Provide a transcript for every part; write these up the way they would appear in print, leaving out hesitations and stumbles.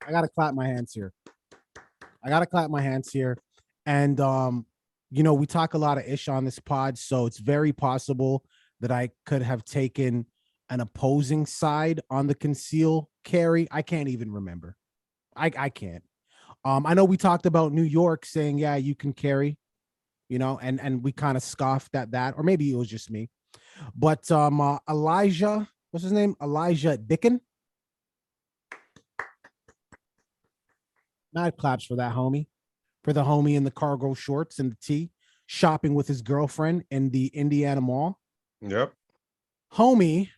I gotta clap my hands here. I gotta clap my hands here. And we talk a lot of ish on this pod, so it's very possible that I could have taken an opposing side on the conceal carry. I can't even remember. I can't. I know we talked about New York saying, yeah, you can carry, and we kind of scoffed at that, or maybe it was just me. But Elijah, what's his name? Elijah Dickin. Mad claps for that homie. For the homie in the cargo shorts and the tee, shopping with his girlfriend in the Indiana Mall. Yep. Homie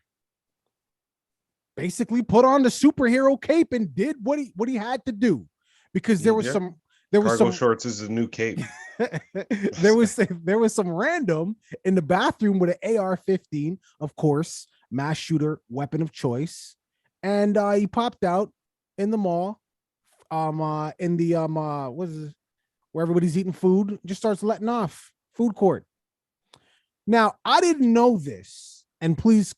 basically put on the superhero cape and did what he had to do, because there was some cargo shorts is a new cape. there was some random in the bathroom with an AR-15, of course, mass shooter weapon of choice, and he popped out in the mall, in the what is it, where everybody's eating food, just starts letting off. Food court. Now, I didn't know this, and please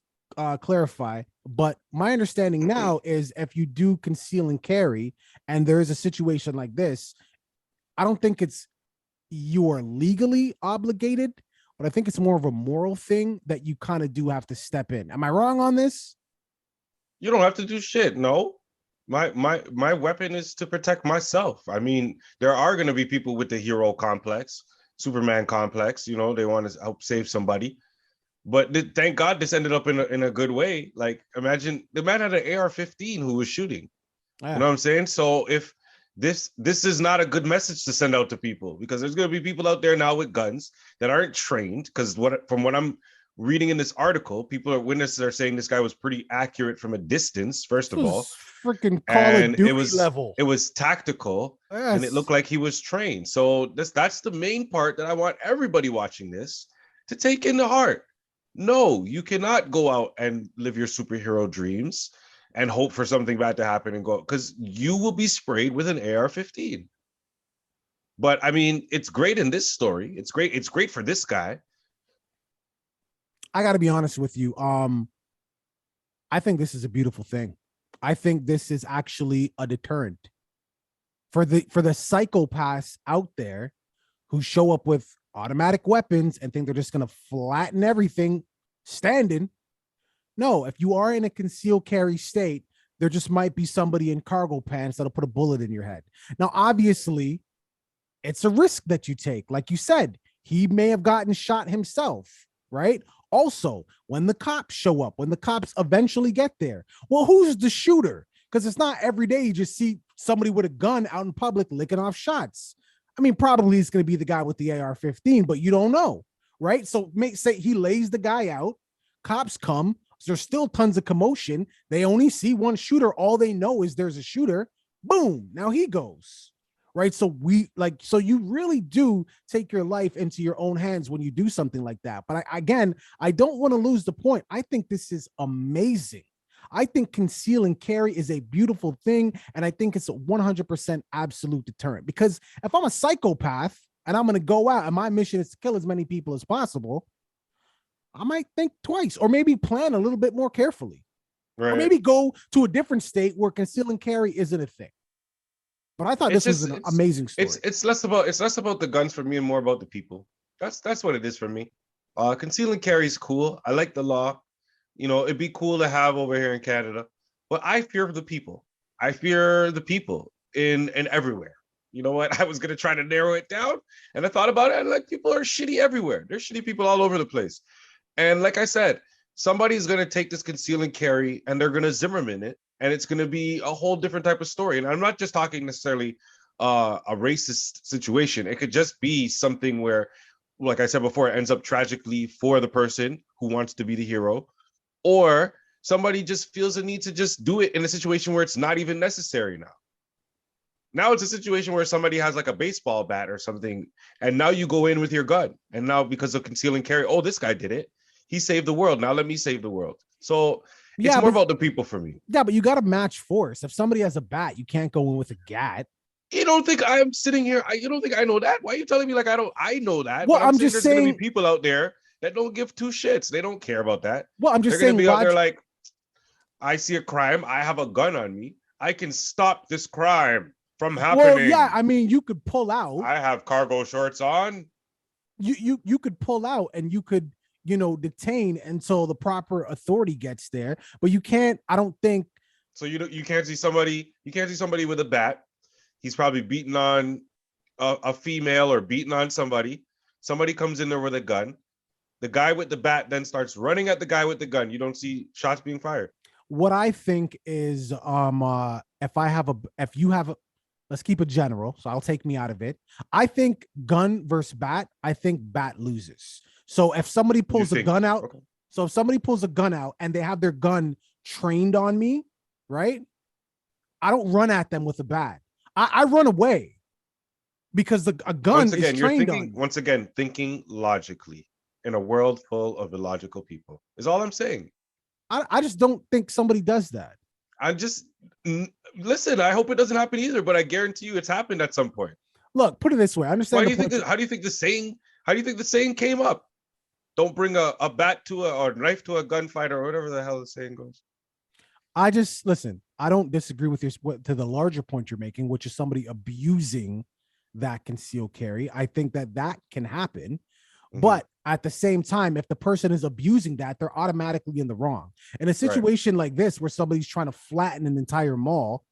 clarify, but my understanding now is if you do conceal and carry and there is a situation like this, I don't think you are legally obligated, but I think it's more of a moral thing that you kind of do have to step in. Am I wrong on this? You don't have to do shit, no. My weapon is to protect myself. I mean, there are going to be people with the hero complex, Superman complex. They want to help save somebody. But thank God this ended up in a good way. Like, imagine the man had an AR-15 who was shooting. Yeah. You know what I'm saying? So if this is not a good message to send out to people, because there's going to be people out there now with guns that aren't trained. Because from what I'm reading in this article, witnesses are saying this guy was pretty accurate from a distance, first of all. Freaking Call of Duty level. It was tactical, yes. And it looked like he was trained. So that's the main part that I want everybody watching this to take into heart. No, you cannot go out and live your superhero dreams and hope for something bad to happen and go, because you will be sprayed with an AR-15. But I mean, it's great in this story. It's great. It's great for this guy. I got to be honest with you. I think this is a beautiful thing. I think this is actually a deterrent for the psychopaths out there who show up with automatic weapons and think they're just going to flatten everything standing. No, if you are in a concealed carry state, there just might be somebody in cargo pants that'll put a bullet in your head. Now, obviously, it's a risk that you take. Like you said, he may have gotten shot himself, right? Also, when the cops show up, when the cops eventually get there, well, who's the shooter? Because it's not every day you just see somebody with a gun out in public licking off shots. I mean, probably it's going to be the guy with the AR-15, but you don't know, right? So say he lays the guy out, cops come, so there's still tons of commotion. They only see one shooter. All they know is there's a shooter. Boom, now he goes. Right. So you really do take your life into your own hands when you do something like that. But I don't want to lose the point. I think this is amazing. I think conceal and carry is a beautiful thing. And I think it's a 100% absolute deterrent, because if I'm a psychopath and I'm going to go out and my mission is to kill as many people as possible, I might think twice, or maybe plan a little bit more carefully, right. Or maybe go to a different state where conceal and carry isn't a thing. But I thought this was an amazing story. It's less about the guns for me and more about the people. That's what it is for me. Conceal and carry is cool. I like the law. It'd be cool to have over here in Canada. But I fear the people. I fear the people in everywhere. You know what? I was gonna try to narrow it down, and I thought about it. And like, people are shitty everywhere. There's shitty people all over the place. And like I said, somebody's gonna take this conceal and carry, and they're gonna Zimmerman it. And it's going to be a whole different type of story. And I'm not just talking necessarily a racist situation. It could just be something where, like I said before, it ends up tragically for the person who wants to be the hero. Or somebody just feels the need to just do it in a situation where it's not even necessary now. Now it's a situation where somebody has like a baseball bat or something, and now you go in with your gun. And now because of conceal and carry, oh, this guy did it. He saved the world. Now let me save the world. So it's more about the people for me. Yeah, but you got to match force. If somebody has a bat, you can't go in with a gat. You don't think I'm sitting here? You don't think I know that? Why are you telling me like I don't? I know that. Well, I'm just saying there's going to be people out there that don't give two shits. They don't care about that. Well, I'm just saying they're going to be out there like, I see a crime. I have a gun on me. I can stop this crime from happening. Well, yeah, I mean, you could pull out. I have cargo shorts on. You could pull out and you could, detain until the proper authority gets there. But you can't. I don't think. So you can't see somebody. You can't see somebody with a bat. He's probably beating on a female or beating on somebody. Somebody comes in there with a gun. The guy with the bat then starts running at the guy with the gun. You don't see shots being fired. What I think is, if you have let's keep it general, so I'll take me out of it. I think gun versus bat. I think bat loses. So if somebody pulls a gun out, okay. So if somebody pulls a gun out and they have their gun trained on me, right? I don't run at them with a bat. I run away because a gun is trained on me. Once again, thinking logically in a world full of illogical people is all I'm saying. I just don't think somebody does that. Listen, I hope it doesn't happen either, but I guarantee you it's happened at some point. Look, put it this way. I understand. How do you think the saying came up? Don't bring a bat to or knife to a gunfight or whatever the hell the saying goes. Listen, I don't disagree with to the larger point you're making, which is somebody abusing that concealed carry. I think that can happen. Mm-hmm. But at the same time, if the person is abusing that, they're automatically in the wrong. In a situation like this, where somebody's trying to flatten an entire mall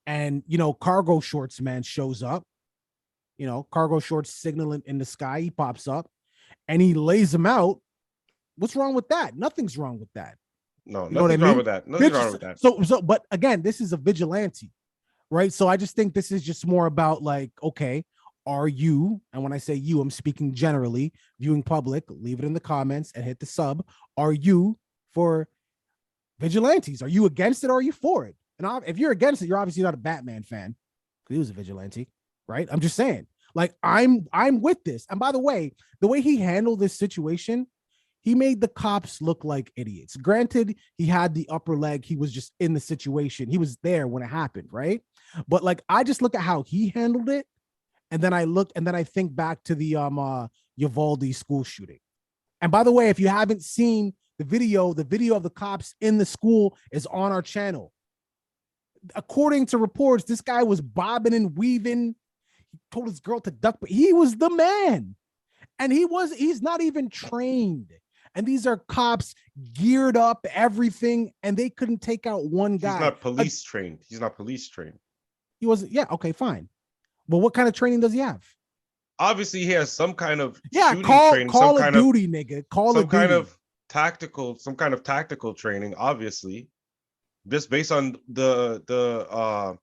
and, cargo shorts man shows up, cargo shorts signaling in the sky, he pops up and he lays him out. What's wrong with that? Nothing's wrong with that. No, nothing's wrong with that. Nothing's wrong with that. So, but again, this is a vigilante, right? So I just think this is just more about like, okay, are you, and when I say you, I'm speaking generally, viewing public, leave it in the comments and hit the sub. Are you for vigilantes? Are you against it or are you for it? And if you're against it, you're obviously not a Batman fan because he was a vigilante, right? I'm just saying, like, I'm with this. And by the way he handled this situation, he made the cops look like idiots. Granted, he had the upper leg. He was just in the situation. He was there when it happened, right? But like, I just look at how he handled it. And then I think back to the Uvalde school shooting. And by the way, if you haven't seen the video of the cops in the school is on our channel. According to reports, this guy was bobbing and weaving. He told his girl to duck, but he was the man. And he's not even trained. And these are cops geared up, everything, and they couldn't take out one guy. He's not police trained. He wasn't. Yeah, okay, fine. But what kind of training does he have? Obviously, he has some kind of training. Call of Duty, nigga. Some kind of tactical training. Obviously, just based on the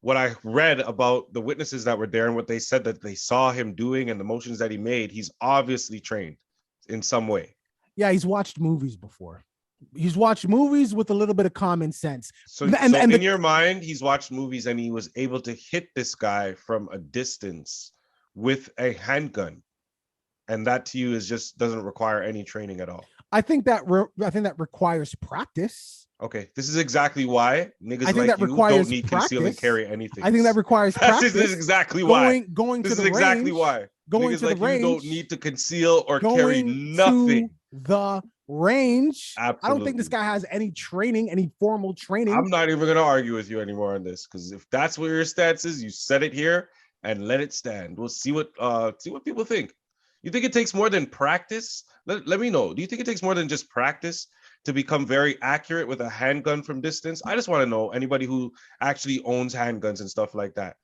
what I read about the witnesses that were there and what they said that they saw him doing and the motions that he made, he's obviously trained in some way. Yeah, he's watched movies before. He's watched movies with a little bit of common sense. So in your mind, he's watched movies and he was able to hit this guy from a distance with a handgun. And that to you doesn't require any training at all. I think that requires practice. Okay, this is exactly why niggas like you don't need conceal and carry anything. I think that requires practice. This is exactly why. Going to the range. This is exactly why. Going to the range. You don't need to conceal or carry nothing. The range. Absolutely. I don't think this guy has any training, any formal training. I'm not even going to argue with you anymore on this because if that's what your stance is, you said it here and let it stand. We'll see what people think. You think it takes more than practice? Let me know. Do you think it takes more than just practice to become very accurate with a handgun from distance? I just want to know anybody who actually owns handguns and stuff like that.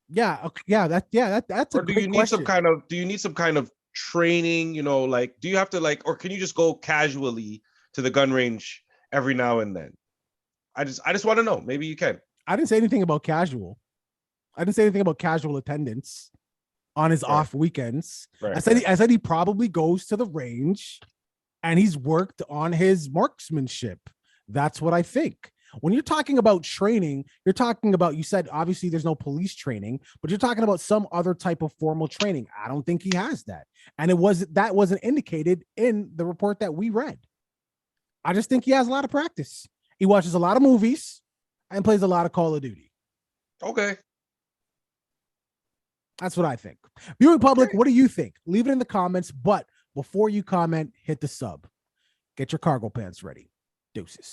Yeah. Okay, that's a great question. Do you need some kind of training? Do you have to or can you just go casually to the gun range every now and then? I just want to know. Maybe you can. I didn't say anything about casual. I didn't say anything about casual attendance on his off weekends. Right, I said he probably goes to the range and he's worked on his marksmanship. That's what I think. When you're talking about training, you're talking about, you said obviously there's no police training, but you're talking about some other type of formal training. I don't think he has that. And that wasn't indicated in the report that we read. I just think he has a lot of practice. He watches a lot of movies and plays a lot of Call of Duty. Okay. That's what I think. Viewing public, What do you think? Leave it in the comments. But before you comment, hit the sub. Get your cargo pants ready. Deuces.